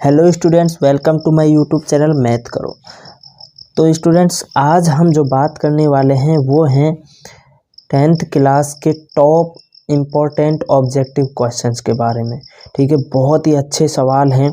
Hello students, welcome to my YouTube channel math करो। तो students, आज हम जो बात करने वाले हैं वो हैं 10th क्लास के टॉप इम्पोर्टेंट ऑब्जेक्टिव क्वेश्चंस के बारे में। ठीक है, बहुत ही अच्छे सवाल हैं,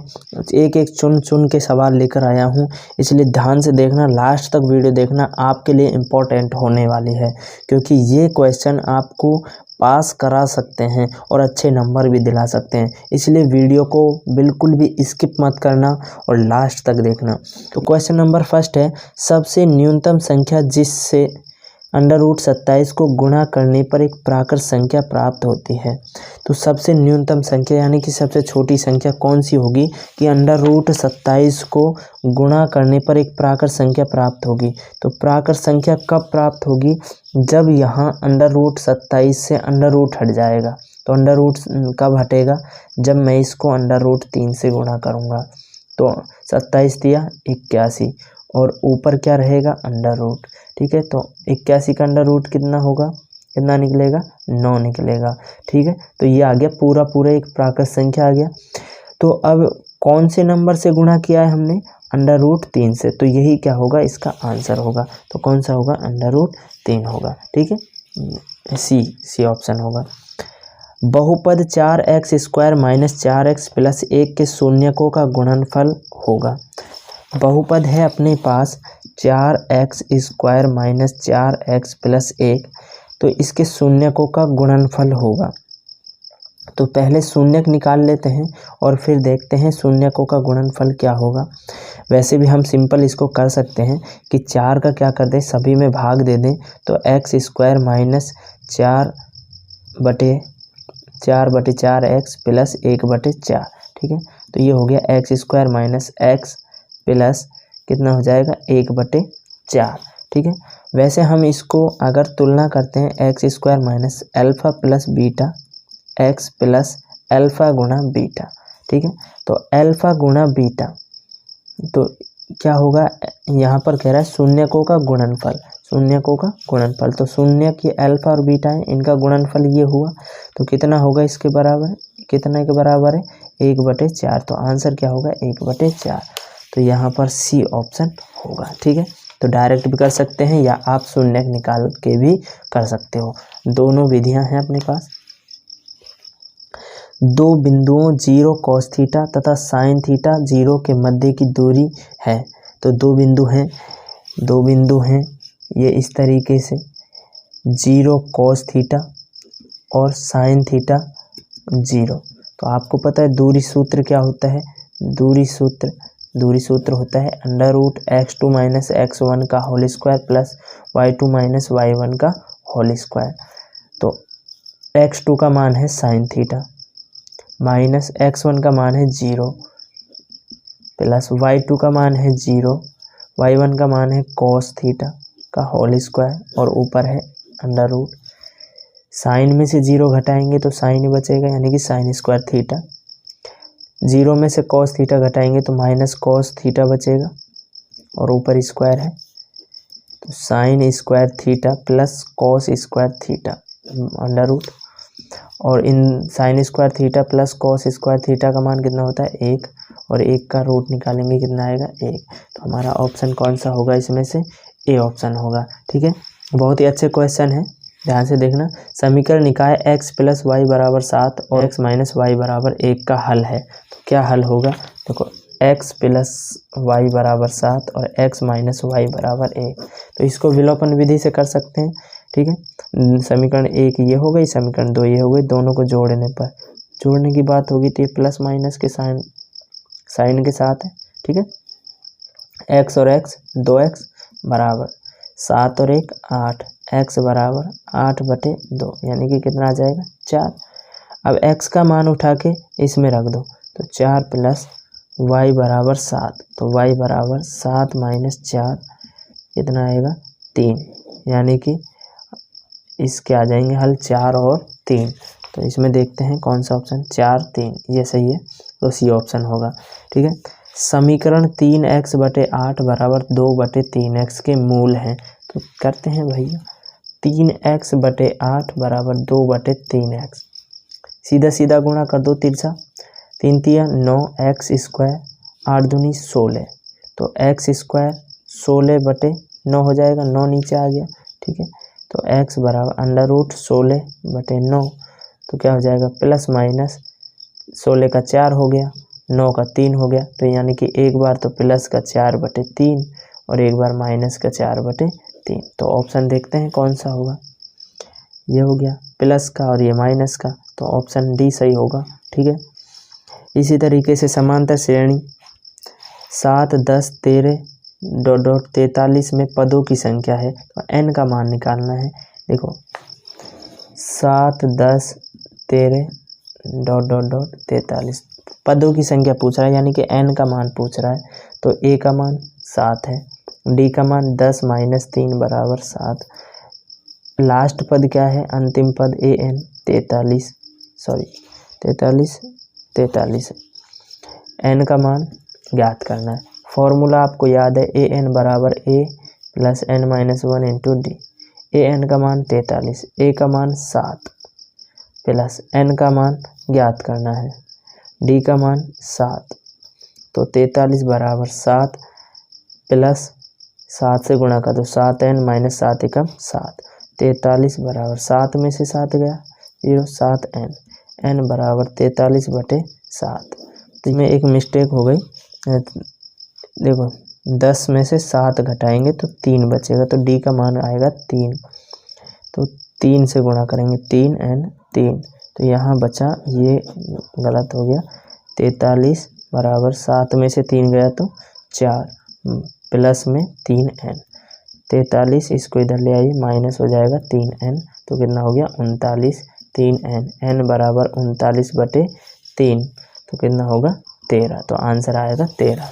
एक एक चुन चुन के सवाल लेकर आया हूं, इसलिए ध्यान से देखना, लास्ट तक वीडियो देखना, आपके लिए इम्पोर्टेंट होने वाली है क्योंकि ये क्वेश्चन आपको पास करा सकते हैं और अच्छे नंबर भी दिला सकते हैं। इसलिए वीडियो को बिल्कुल भी स्किप मत करना और लास्ट तक देखना। तो क्वेश्चन नंबर फर्स्ट है, सबसे न्यूनतम संख्या जिससे √27 को गुणा करने पर एक प्राकृत संख्या प्राप्त होती है। तो सबसे न्यूनतम संख्या यानी कि सबसे छोटी संख्या कौन सी होगी कि √27 को गुणा करने पर एक प्राकृत संख्या प्राप्त होगी। तो प्राकृत संख्या कब प्राप्त होगी? जब यहाँ √27 से अंडर रूट हट जाएगा। तो अंडर रूट कब हटेगा? जब मैं इसको √3 से गुणा करूँगा। तो 27 दिया 81 और ऊपर क्या रहेगा? Under root. ठीक है, तो 81 का अंडर रूट कितना होगा? कितना निकलेगा? 9 निकलेगा। ठीक है, तो ये आ गया पूरा एक प्राकृत संख्या आ गया। तो अब कौन से नंबर से गुणा किया है हमने? √3 से। तो यही क्या होगा? इसका आंसर होगा। तो कौन सा होगा? √3 होगा। ठीक है, सी ऑप्शन होगा। बहुपद 4x² - 4x + 1 के शून्यकों का गुणनफल होगा। बहुपद है अपने पास 4x² - 4x + 1, तो इसके शून्यकों का गुणनफल होगा। तो पहले शून्यक निकाल लेते हैं और फिर देखते हैं शून्यकों का गुणनफल क्या होगा। वैसे भी हम सिंपल इसको कर सकते हैं कि 4 का क्या कर दें, सभी में भाग दे दें। तो x² - 4/4x + 1/4। ठीक है, तो ये हो गया x² - x प्लस कितना हो जाएगा? 1/4। ठीक है, वैसे हम इसको अगर तुलना करते हैं x² - alpha + beta, x + alpha × beta. ठीक है, तो अल्फ़ा × बीटा, तो क्या होगा? यहाँ पर कह रहा है शून्यकों का गुणनफल, शून्यकों का गुणनफल। तो शून्य की अल्फ़ा और बीटा है, इनका गुणनफल ये हुआ। तो कितना होगा इसके बराबर? कितने के बराबर है? 1/4। तो आंसर क्या होगा? 1/4। तो यहाँ पर सी ऑप्शन होगा। ठीक है, तो डायरेक्ट भी कर सकते हैं या आप शून्यक निकाल के भी कर सकते हो, दोनों विधियां हैं अपने पास। दो बिंदुओं 0 cos थीटा तथा sin थीटा 0 के मध्य की दूरी है। तो दो बिंदु हैं ये इस तरीके से, 0 cos थीटा और sin थीटा 0। तो आपको पता है दूरी सूत्र क्या होता है? दूरी सूत्र होता है √x2 - x1 का whole square plus y2 - y1 का होल स्क्वायर। तो x2 का मान है sin थीटा माइनस x1 का मान है 0 प्लस y2 का मान है 0, y1 का मान है cos थीटा का होल स्क्वायर और ऊपर है अंडर रूट। साइन में से 0 घटाएंगे तो साइन ही बचेगा यानी कि sin² थीटा। 0 में से cos थीटा घटाएंगे तो माइनस cos थीटा बचेगा और ऊपर स्क्वायर है। तो sin² theta plus cos² theta under root, और इन sin² theta plus cos² theta का मान कितना होता है? 1, और 1 का रूट निकालेंगे कितना आएगा? 1। तो हमारा ऑप्शन कौन सा होगा इसमें से? ए ऑप्शन होगा। ठीक है, बहुत ही अच्छे क्वेश्चन है, ध्यान से देखना। समीकरण निकाय x + y = 7 और x - y = 1 का हल है। तो क्या हल होगा? देखो, x + y = 7 और x - y = 1। तो इसको विलोपन विधि से कर सकते हैं। ठीक है, समीकरण 1 ये हो गई, समीकरण 2 ये हो गई। दोनों को जोड़ने की बात होगी तो ये प्लस माइनस के साइन के साथ है। ठीक है, x और x 2x बराबर 7 और 1 8, x बराबर 8/2 यानी कि कितना आ जाएगा? 4। अब x का मान उठा के इसमें रख दो, तो 4 + y = 7। तो y = 7 - 4 कितना आएगा? 3, यानी कि इसके आ जाएंगे हल 4 और 3। तो इसमें देखते हैं कौन सा ऑप्शन? 4 3 ये सही है, तो सी ऑप्शन होगा। ठीक है, समीकरण 3x/8 = 2/3x के मूल हैं। तो करते हैं भैया, 3x/8 = 2/3x, सीधा गुणा कर दो तिरछा। 3 × 9 x² 8 दूनी 16, तो एक्स स्क्वायर 16/9 हो जाएगा, 9 नीचे आ गया, ठीक है। तो x बराबर √16/9, तो क्या हो जाएगा प्लस माइनस 16 का 4 हो गया, 9 का 3 हो गया, तो यानी कि एक बार तो प्लस का 4/3 और एक बार माइनस का 4/3। तो ऑप्शन देखते हैं कौन सा होगा। ये हो गया प्लस का और ये माइनस का, तो ऑप्शन डी सही होगा, ठीक है। इसी तरीके से समांतर श्रेणी 7, 10, 13 ... 43 में पदों की संख्या है, तो n का मान निकालना है। देखो 7, 10, 13 ... 43 पदों की संख्या पूछ रहा है, यानी कि n का मान पूछ रहा है। तो a का मान 7 है, d का मान 10 - 3 = 7, लास्ट पद क्या है, अंतिम पद an 43 n का मान ज्ञात करना है। फॉर्मूला आपको याद है, an = a + n - 1 × d। an का मान 43, a का मान 7 प्लस n का मान ज्ञात करना है, d का मान 7, तो 43 = 7 प्लस 7 से गुणा कर दो, 7n - 7 × 7, 43 = 7 में से 7 गया 0, 7n, n = 43/7। तो इसमें एक मिस्टेक हो गई, देखो 10 में से 7 घटाएंगे तो 3 बचेगा, तो d का मान आएगा 3, तो 3 से गुणा करेंगे, 3n 3, तो यहाँ बचा, ये गलत हो गया, 43 = 7 में से 3 गया तो 4 प्लस में 3n, 43 इसको इधर ले आइए, माइनस हो जाएगा 3n, तो कितना हो गया 39, 3n, n = 39/3, तो कितना होगा 13, तो आंसर आएगा 13,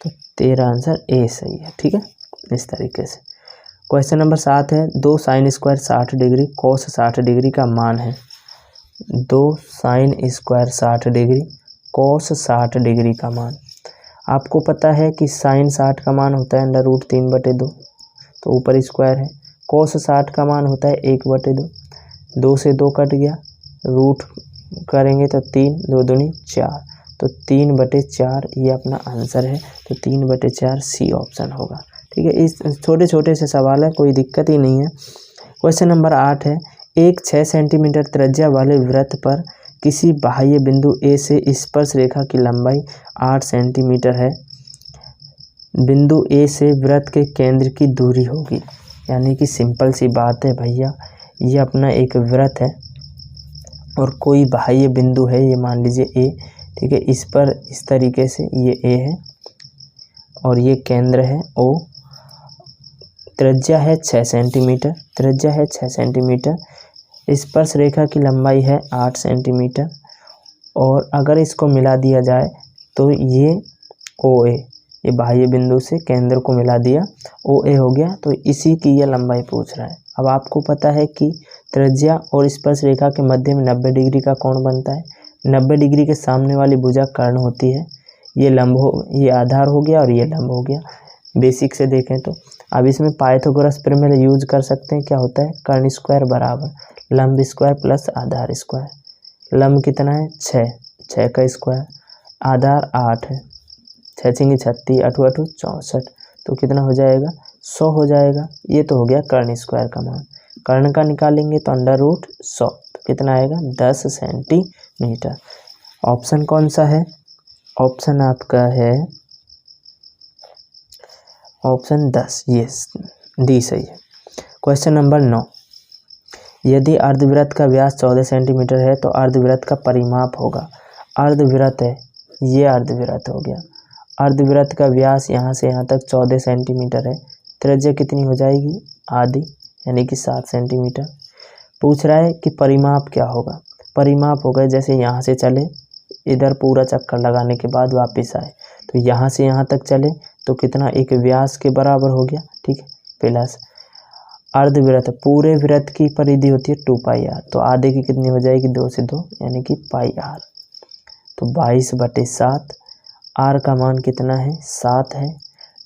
तो 13 आंसर ए सही है, ठीक है। इस तरीके से क्वेश्चन नंबर 7 है, 2 sin² 60 डिग्री cos 60 डिग्री का मान है। 2 sin² 60 डिग्री cos 60 डिग्री का मान, आपको पता है कि sin 60 का मान होता है √3/2, तो ऊपर स्क्वायर है। cos 60 का मान होता है 1/2, 2 से 2 कट गया, रूट करेंगे तो 3, 2 दूनी 4, तो 3/4 ये अपना आंसर है, तो 3/4 सी ऑप्शन होगा, ठीक है। इस छोटे छोटे से सवाल है, कोई दिक्कत ही नहीं है। क्वेश्चन नंबर 8 है, एक 6 सेंटीमीटर त्रिज्या वाले वृत्त पर किसी बाह्य बिंदु ए से स्पर्श रेखा की लंबाई 8 सेंटीमीटर है। बिंदु ए से वृत्त के केंद्र की दूरी होगी, यानी कि सिंपल सी बात है भैया, ये अपना एक वृत्त है और कोई बाह्य बिंदु है, ये मान लीजिए ए, ठीक है। इस पर इस तरीके से ये ए है और ये केंद्र है ओ, त्रिज्या है 6 सेंटीमीटर, त्रिज्या है 6 सेंटीमीटर, स्पर्श रेखा की लंबाई है 8 सेंटीमीटर, और अगर इसको मिला दिया जाए तो ये ओ ए, ये बाह्य बिंदु से केंद्र को मिला दिया, ओ ए हो गया, तो इसी की ये लंबाई पूछ रहा है। अब आपको पता है कि त्रिज्या और स्पर्श रेखा के मध्य में 90 डिग्री का कोण बनता है। 90 डिग्री के सामने वाली भुजा कर्ण होती है, ये लंब हो, ये आधार हो गया और ये लंब हो गया। बेसिक से देखें तो अब इसमें पाइथागोरस प्रमेय यूज कर सकते हैं। क्या होता है, कर्ण स्क्वायर बराबर लंब स्क्वायर प्लस आधार स्क्वायर। लंब कितना है 6, 6 का स्क्वायर, आधार 8 है, 6 × 6 = 36, 8 × 8 = 64, तो कितना हो जाएगा 100 हो जाएगा। ये तो हो गया कर्ण स्क्वायर का मान। कर्ण का निकालेंगे तो √100, तो कितना आएगा 10 सेंटीमीटर। ऑप्शन कौन सा है, ऑप्शन आपका है ऑप्शन 10, ये डी सही है। क्वेश्चन नंबर 9, यदि अर्धवृत्त का व्यास 14 सेंटीमीटर है तो अर्धवृत्त का परिमाप होगा। अर्धवृत्त है, ये अर्धवृत्त हो गया, अर्धवृत्त का व्यास यहाँ से यहाँ तक 14 सेंटीमीटर है, त्रिज्या कितनी हो जाएगी आधी, यानी कि 7 सेंटीमीटर। पूछ रहा है कि परिमाप क्या होगा। परिमाप होगा जैसे यहाँ से चले, इधर पूरा चक्कर लगाने के बाद वापस आए, तो यहाँ से यहाँ तक चले तो कितना, एक व्यास के बराबर हो गया, ठीक है, प्लस अर्धवृत्त, पूरे वृत्त की परिधि होती है 2πr, तो आधे की कितनी हो जाएगी 2 से 2, यानी कि πr, तो 22/7। r का मान कितना है 7 है।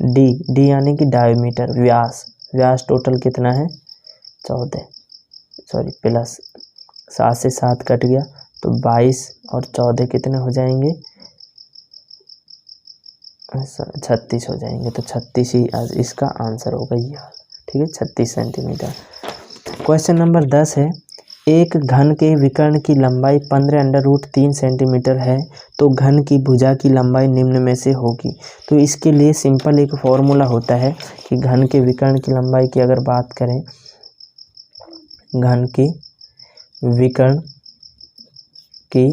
d यानी कि डायमीटर, व्यास टोटल कितना है 14, प्लस 7 से 7 कट गया, तो 22 और 14 कितने हो जाएंगे 36 हो जाएंगे। तो 36 ही आज इसका आंसर होगा ये, ठीक है, 36 सेंटीमीटर। क्वेश्चन नंबर 10 है, एक घन के विकर्ण की लंबाई 15√3 सेंटीमीटर है, तो घन की भुजा की लंबाई निम्न में से होगी। तो इसके लिए सिंपल एक फॉर्मूला होता है कि घन के विकर्ण की लंबाई की अगर बात करें, घन की विकर्ण की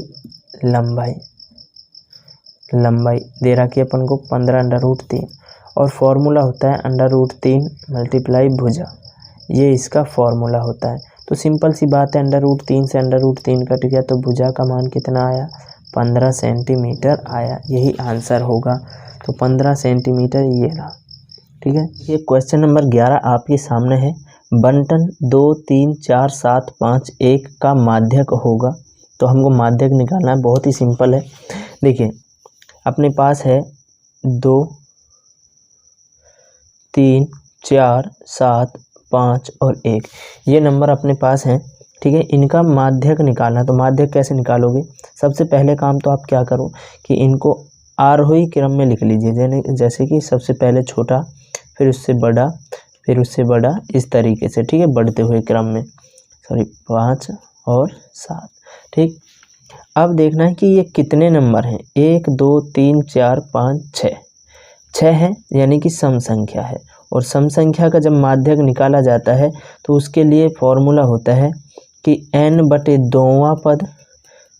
लंबाई दे रखी है अपन को 15√3 और फॉर्मूला होता है √3 मल्टीप्लाई भुजा, ये इसका फॉर्मूला होता है। तो सिंपल सी बात है, √3 से √3 कट गया तो भुजा का मान कितना आया, 15 सेंटीमीटर आया, यही आंसर होगा। तो 15 सेंटीमीटर ये रहा, ठीक है। ये क्वेश्चन नंबर 11 आपके सामने है, बंटन 2 3 4 7 5 1 का माध्यक होगा। तो हमको माध्यक निकालना है, बहुत ही सिंपल है। देखिए अपने पास है 2 3 4 7 5 और 1, ये नंबर अपने पास हैं, ठीक है। इनका माध्यक निकालना, तो माध्यक कैसे निकालोगे, सबसे पहले काम तो आप क्या करो कि इनको आरोही क्रम में लिख लीजिए, जैसे कि सबसे पहले छोटा, फिर उससे बड़ा, फिर उससे बड़ा, इस तरीके से, ठीक है, बढ़ते हुए क्रम में, 5 और 7, ठीक। अब देखना है कि ये कितने नंबर हैं, 1 2 3 4 5 6 है, यानी कि सम संख्या है। और सम संख्या का जब माध्यक निकाला जाता है तो उसके लिए फॉर्मूला होता है कि n/2वां पद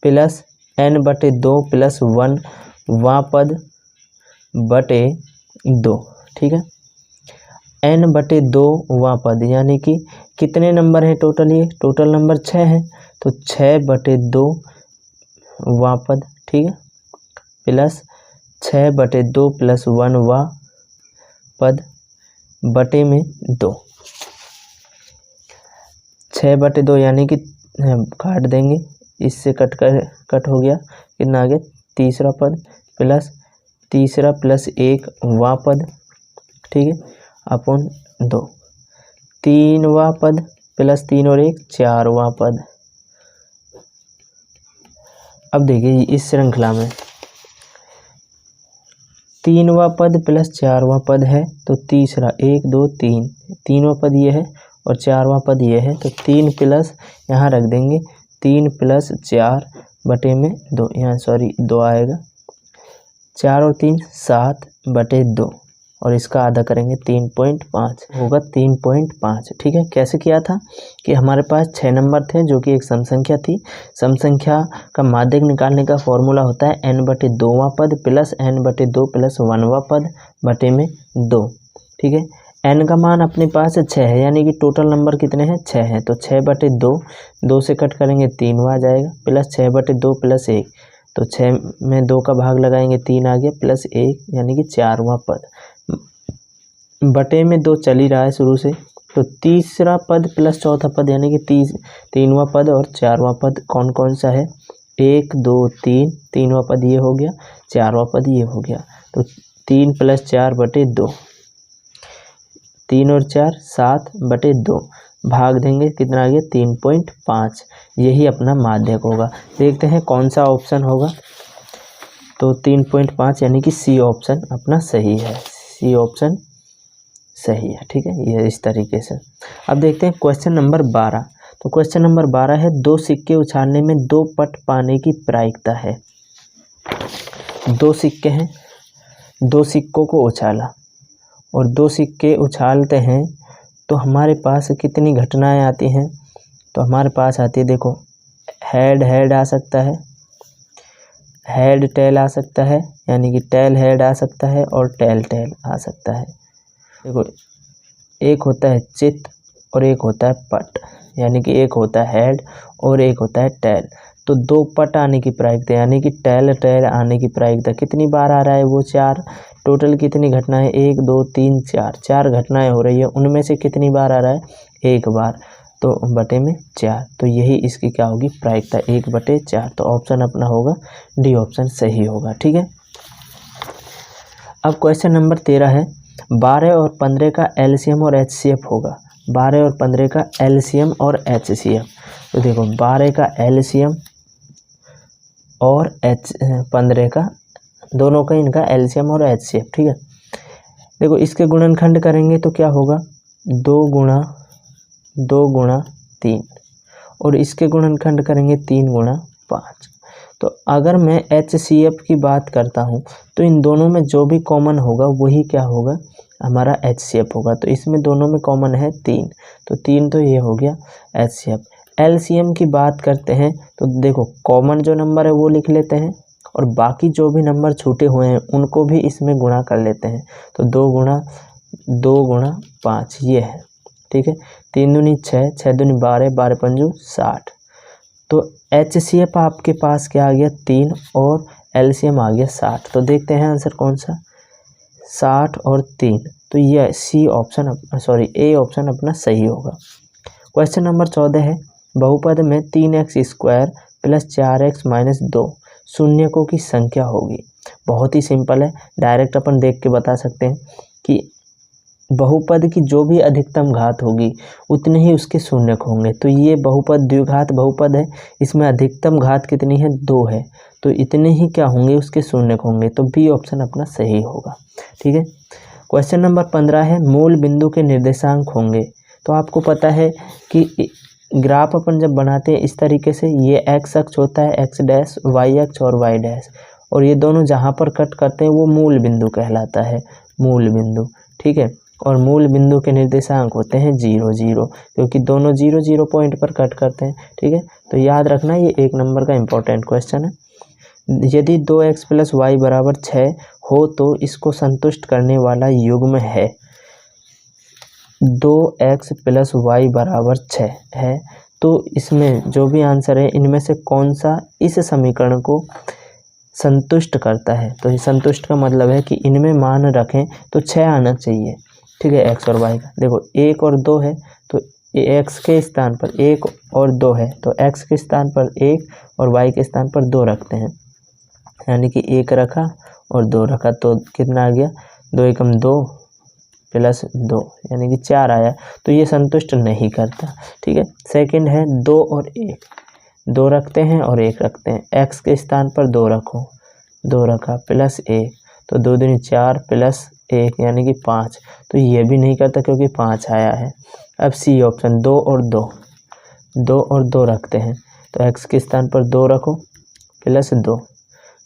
प्लस n/2 प्लस 1वां पद बटे 2, ठीक है। n/2वां पद यानी कि कितने नंबर हैं टोटल, ये टोटल नंबर 6 है, तो 6/2वां पद, ठीक है, प्लस 6/2 प्लस 1वां पद बटे में 2, 6/2 यानी कि काट देंगे, इससे कट हो गया, कितना आ गया, तीसरा पद प्लस तीसरा प्लस 1वां पद, ठीक है, अपन 2, 3वां पद प्लस 3 और 1 4वां पद। अब देखिए इस श्रृंखला में 3वां पद प्लस 4वां पद है, तो तीसरा 1 2 3, 3वां पद ये है और 4वां पद ये है, तो 3 प्लस यहाँ रख देंगे, 3 प्लस 4 बटे में 2, यहाँ 2 आएगा, 4 और 3 7/2 और इसका आधा करेंगे 3.5 होगा, 3.5, ठीक है। कैसे किया था कि हमारे पास 6 नंबर थे जो कि एक सम संख्या थी, सम संख्या का माध्यक निकालने का फॉर्मूला होता है n/2वां पद प्लस n/2 प्लस 1वां पद बटे में 2, ठीक है। n का मान अपने पास 6 है, यानी कि टोटल नंबर कितने हैं, 6 हैं, तो 6/2, 2 से कट करेंगे 3वां आ जाएगा, प्लस 6/2 प्लस 1, तो 6 में 2 का भाग लगाएंगे 3 आ गया, प्लस 1 यानी कि 4वां पद बटे में 2 चल ही रहा है शुरू से, तो तीसरा पद प्लस चौथा पद यानी कि 3वां पद और 4वां पद कौन कौन सा है, 1 2 3, 3वां पद ये हो गया, 4वां पद ये हो गया, तो 3 प्लस 4/2, 3 और 4 7/2, भाग देंगे कितना आ गया, 3.5, यही अपना माध्यक होगा। देखते हैं कौन सा ऑप्शन होगा, तो 3.5 यानी कि सी ऑप्शन अपना सही है, सी ऑप्शन सही है, ठीक है, ये इस तरीके से। अब देखते हैं क्वेश्चन नंबर 12। तो क्वेश्चन नंबर 12 है, 2 सिक्के उछालने में 2 पट पाने की प्रायिकता है। 2 सिक्के हैं, 2 सिक्कों को उछाला और 2 सिक्के उछालते हैं तो हमारे पास कितनी घटनाएं आती हैं, तो हमारे पास आती है, देखो हेड हेड आ सकता है, हेड टेल आ सकता है, यानी कि टेल हेड आ सकता है और टेल टेल आ सकता है। देखो एक होता है चित और एक होता है पट, यानी कि एक होता है हेड और एक होता है टेल। तो 2 पट आने की प्रायिकता यानी कि टेल टेल आने की प्रायिकता कितनी बार आ रहा है, वो 4, टोटल कितनी घटनाएं, 1 2 3 4 घटनाएं हो रही है, उनमें से कितनी बार आ रहा है, 1 बार, तो बटे में 4, तो यही इसकी क्या होगी, प्रायिकता 1/4। तो ऑप्शन अपना होगा डी ऑप्शन सही होगा, ठीक है। अब क्वेश्चन नंबर 13 है, 12 और 15 का एलसीएम और एचसीएफ होगा। 12 और 15 का एलसीएम और एचसीएफ, तो देखो 12 का एलसीएम और 15 का दोनों का इनका एलसीएम और एचसीएफ, ठीक है। देखो इसके गुणनखंड करेंगे तो क्या होगा, 2 गुणा 3, और इसके गुणनखंड करेंगे 3 गुणा 5। तो अगर मैं एचसीएफ की बात करता हूँ तो इन दोनों में जो भी कॉमन होगा वही क्या होगा, हमारा एचसीएफ होगा। तो इसमें दोनों में कॉमन है 3, तो 3 तो ये हो गया एचसीएफ। एलसीएम की बात करते हैं तो देखो कॉमन जो नंबर है वो लिख लेते हैं और बाकी जो भी नंबर छूटे हुए हैं उनको भी इसमें गुणा कर लेते हैं। तो 2 गुणा 5 ये है, ठीक है। 3 दूनी 6, 6 दूनी 12, 12 पंजू 60। तो एचसीएफ आपके पास क्या आ गया 3 और एलसीएम आ गया 60। तो देखते हैं आंसर कौन सा, 60 और 3। तो ये ए ऑप्शन अपना सही होगा। क्वेश्चन नंबर 14 है, बहुपद में 3x² + 4x - 2 शून्यकों की संख्या होगी। बहुत ही सिंपल है, डायरेक्ट अपन देख के बता सकते हैं कि बहुपद की जो भी अधिकतम घात होगी उतने ही उसके शून्यक होंगे। तो ये बहुपद द्विघात बहुपद है, इसमें अधिकतम घात कितनी है, 2 है, तो इतने ही क्या होंगे उसके शून्यक होंगे। तो बी ऑप्शन अपना सही होगा, ठीक है। क्वेश्चन नंबर 15 है, मूल बिंदु के निर्देशांक होंगे। तो आपको पता है कि ग्राफ अपन जब बनाते हैं इस तरीके से, ये एक्स अक्ष होता है एक्स डैश, वाई अक्ष और वाई डैश, और ये दोनों जहाँ पर कट करते हैं वो मूल बिंदु कहलाता है, मूल बिंदु, ठीक है। और मूल बिंदु के निर्देशांक होते हैं 0 0, क्योंकि दोनों 0 0 पॉइंट पर कट करते हैं, ठीक है। तो याद रखना ये 1 नंबर का इंपॉर्टेंट क्वेश्चन है। यदि 2x + y = 6 हो तो इसको संतुष्ट करने वाला युग्म है। 2x + y = 6 है, तो इसमें जो भी आंसर है इनमें से कौन सा इस समीकरण को संतुष्ट करता है। तो ये संतुष्ट का मतलब है कि इनमें मान रखें तो 6 आना चाहिए, ठीक है, x और y का। देखो 1 और 2 है तो x के स्थान पर 1 और 2 है, तो x के स्थान पर 1 और y के स्थान पर 2 रखते हैं, यानी कि 1 रखा और 2 रखा, तो कितना आ गया, 2 एकम 2 + 2 यानी कि 4 आया। तो ये संतुष्ट नहीं करता, ठीक है। सेकंड है 2 और 1, 2 रखते हैं और 1 रखते हैं, x के स्थान पर 2 रखो, 2 रखा +1, तो 2 दूनी 4 + 1 यानी कि 5। तो ये भी नहीं करता क्योंकि 5 आया है। अब सी ऑप्शन 2 और 2, 2 और 2 रखते हैं, तो x के स्थान पर 2 रखो +2,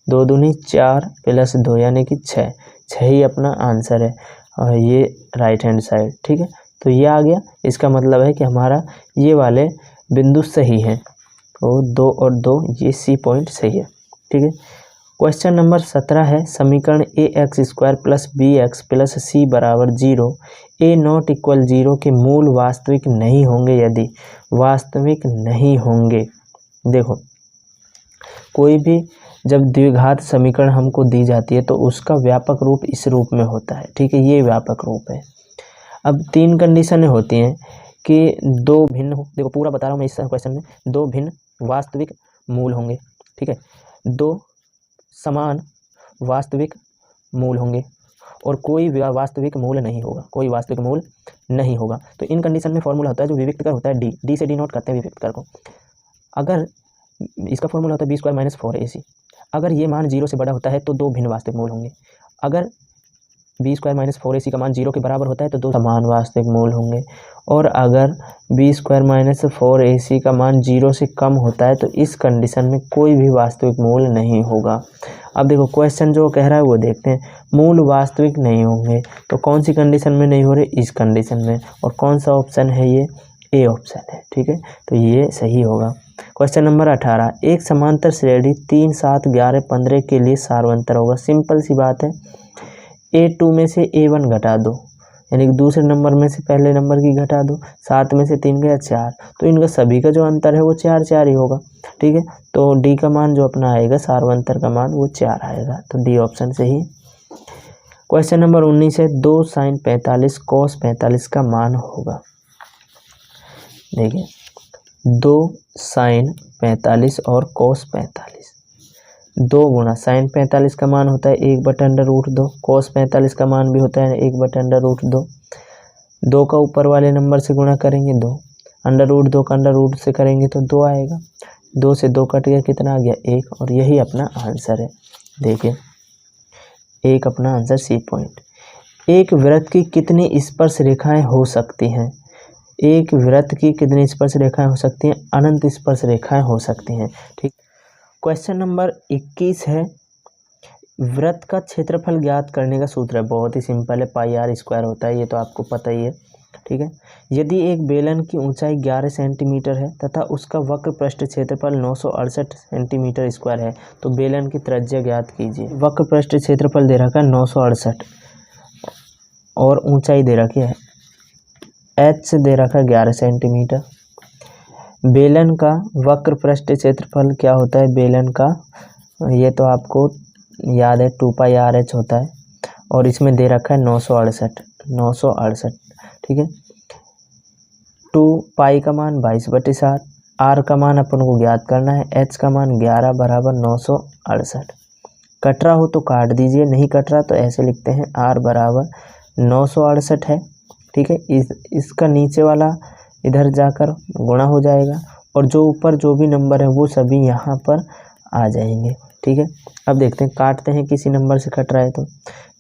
2 दूनी 4 + 2 यानी कि 6 ही अपना आंसर है, और ये राइट हैंड साइड, ठीक है। तो ये आ गया, इसका मतलब है कि हमारा ये वाले बिंदु सही हैं, तो 2 और 2 ये सी पॉइंट सही है, ठीक है। क्वेश्चन नंबर 17 है, समीकरण ax² + bx + c = 0 a ≠ 0 के मूल वास्तविक नहीं होंगे यदि वास्तविक नहीं होंगे। देखो कोई भी जब द्विघात समीकरण हमको दी जाती है तो उसका व्यापक रूप इस रूप में होता है, ठीक है, ये व्यापक रूप है। अब 3 कंडीशनें होती हैं कि 2 भिन्न, देखो पूरा बता रहा हूँ मैं इस क्वेश्चन में, 2 भिन्न वास्तविक मूल होंगे, ठीक है, 2 समान वास्तविक मूल होंगे और कोई वास्तविक मूल नहीं होगा, कोई वास्तविक मूल नहीं होगा। तो इन कंडीशन में फॉर्मूला होता है जो विविक्त कर होता है, डी से डिनोट करते हैं विविक्त कर को। अगर इसका फॉर्मूला होता है b² - 4ac, अगर ये मान 0 से बड़ा होता है तो 2 भिन्न वास्तविक मूल होंगे। अगर b² - 4ac का मान 0 के बराबर होता है तो 2 समान वास्तविक मूल होंगे, और अगर b² - 4ac का मान 0 से कम होता है तो इस कंडीशन में कोई भी वास्तविक मूल नहीं होगा। अब देखो क्वेश्चन जो कह रहा है वो देखते हैं, मूल वास्तविक नहीं होंगे, तो कौन सी कंडीशन में नहीं हो रहे, इस कंडीशन में, और कौन सा ऑप्शन है ये, ए ऑप्शन है, ठीक है, तो ये सही होगा। क्वेश्चन नंबर 18, एक समांतर श्रेणी 3 7 11 15 के लिए सार्वंतर होगा। सिंपल सी बात है, A2 में से A1 घटा दो, यानी कि दूसरे नंबर में से पहले नंबर की घटा दो, 7 में से 3 गया 4, तो इनका सभी का जो अंतर है वो 4 4 ही होगा, ठीक है। तो डी का मान जो अपना आएगा सार्वंतर का मान वो 4 आएगा, तो डी ऑप्शन सही। क्वेश्चन नंबर 19 है, 2 sin 45 cos 45 का मान होगा। देखिए 2 sin 45 और cos 45, 2 गुणा sin 45 का मान होता है 1/√2, cos 45 का मान भी होता है 1/√2, 2 का ऊपर वाले नंबर से गुणा करेंगे 2, √2 का √2 से करेंगे तो 2 आएगा, 2 से 2 कट गया, कितना आ गया 1, और यही अपना आंसर है। देखिए एक अपना आंसर सी पॉइंट। एक वृत्त की कितनी स्पर्श रेखाएं हो सकती हैं? एक वृत्त की कितनी स्पर्श रेखाएं हो सकती हैं? अनंत स्पर्श रेखाएं हो सकती हैं। ठीक। क्वेश्चन नंबर 21 है, वृत्त का क्षेत्रफल ज्ञात करने का सूत्र है। बहुत ही सिंपल है, पाई आर स्क्वायर होता है, ये तो आपको पता ही है। ठीक है। यदि एक बेलन की ऊंचाई 11 सेंटीमीटर है तथा उसका वक्र पृष्ठ क्षेत्रफल 968 सेंटीमीटर स्क्वायर है तो बेलन की त्रिज्या ज्ञात कीजिए। वक्र पृष्ठ क्षेत्रफल दे रखा है 968 और ऊंचाई दे रखी है h दे रखा है 11 सेंटीमीटर। बेलन का वक्र पृष्ठ क्षेत्रफल क्या होता है? बेलन का, ये तो आपको याद है, 2πRh होता है और इसमें दे रखा है 968। ठीक है। 2 पाई का मान 22/7, r का मान अपन को ज्ञात करना है, h का मान 11 बराबर 968। कट रहा हो तो काट दीजिए, नहीं कट रहा तो ऐसे लिखते हैं r बराबर 968 है। ठीक है। इसका नीचे वाला इधर जाकर गुणा हो जाएगा और जो ऊपर जो भी नंबर है वो सभी यहाँ पर आ जाएंगे। ठीक है। अब देखते हैं, काटते हैं, किसी नंबर से कट रहा है तो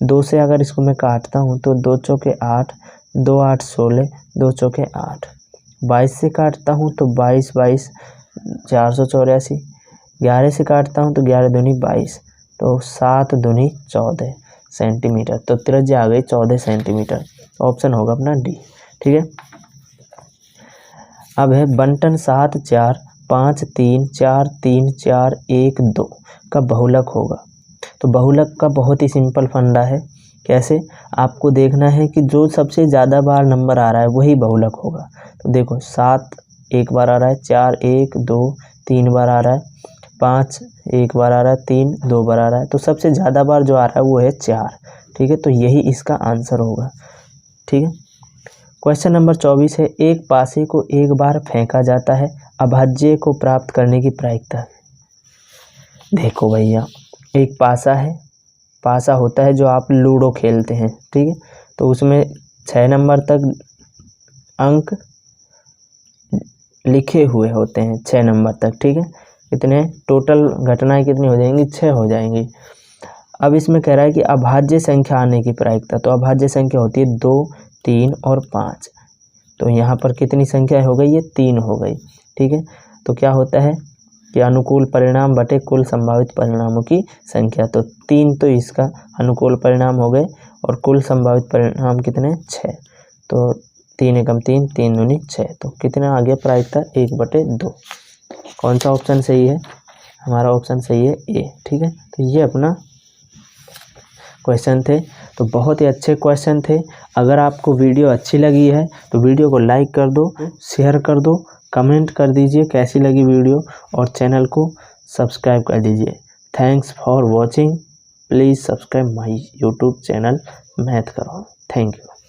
2 से अगर इसको मैं काटता हूँ तो 2 चौके 8, 2 8 16, 2 चौके 8। 22 से काटता हूँ तो 22 22 484। 11 से काटता हूँ तो 11 दूनी 22, तो 7 दूनी 14 सेंटीमीटर। तो त्रिज्या आ गई 14 सेंटीमीटर। ऑप्शन होगा अपना डी। ठीक है। अब है बंटन 7 4 5 3 4 3 4 1 2 का बहुलक होगा। तो बहुलक का बहुत ही सिंपल फंडा है। कैसे? आपको देखना है कि जो सबसे ज़्यादा बार नंबर आ रहा है वही बहुलक होगा। तो देखो 7 एक बार आ रहा है, 4 1 2 3 बार आ रहा है, 5 एक बार आ रहा है, 3 2 बार आ रहा है। तो सबसे ज़्यादा बार जो आ रहा है वो है 4। ठीक है। तो यही इसका आंसर होगा। ठीक है। क्वेश्चन नंबर 24 है, एक पासे को एक बार फेंका जाता है, अभाज्य को प्राप्त करने की प्रायिकता। देखो भैया, एक पासा है, पासा होता है जो आप लूडो खेलते हैं। ठीक है। तो उसमें 6 नंबर तक अंक लिखे हुए होते हैं, 6 नंबर तक। ठीक है। कितने टोटल घटनाएं कितनी हो जाएंगी? 6 हो जाएंगी। अब इसमें कह रहा है कि अभाज्य संख्या आने की प्रायिकता। तो अभाज्य संख्या होती है 2 3 और 5। तो यहाँ पर कितनी संख्या हो गई? ये 3 हो गई। ठीक है। तो क्या होता है कि अनुकूल परिणाम बटे कुल संभावित परिणामों की संख्या। तो 3 तो इसका अनुकूल परिणाम हो गए और कुल संभावित परिणाम कितने? 6। तो 3 एकम 3, 3 दूनी 6। तो कितना आ गया प्रायिकता? 1/2। कौन सा ऑप्शन सही है? हमारा ऑप्शन सही है ए। ठीक है। तो ये अपना क्वेश्चन थे। तो बहुत ही अच्छे क्वेश्चन थे। अगर आपको वीडियो अच्छी लगी है तो वीडियो को लाइक कर दो, शेयर कर दो, कमेंट कर दीजिए कैसी लगी वीडियो और चैनल को सब्सक्राइब कर दीजिए। Thanks for watching. Please subscribe my YouTube channel math करो। Thank you.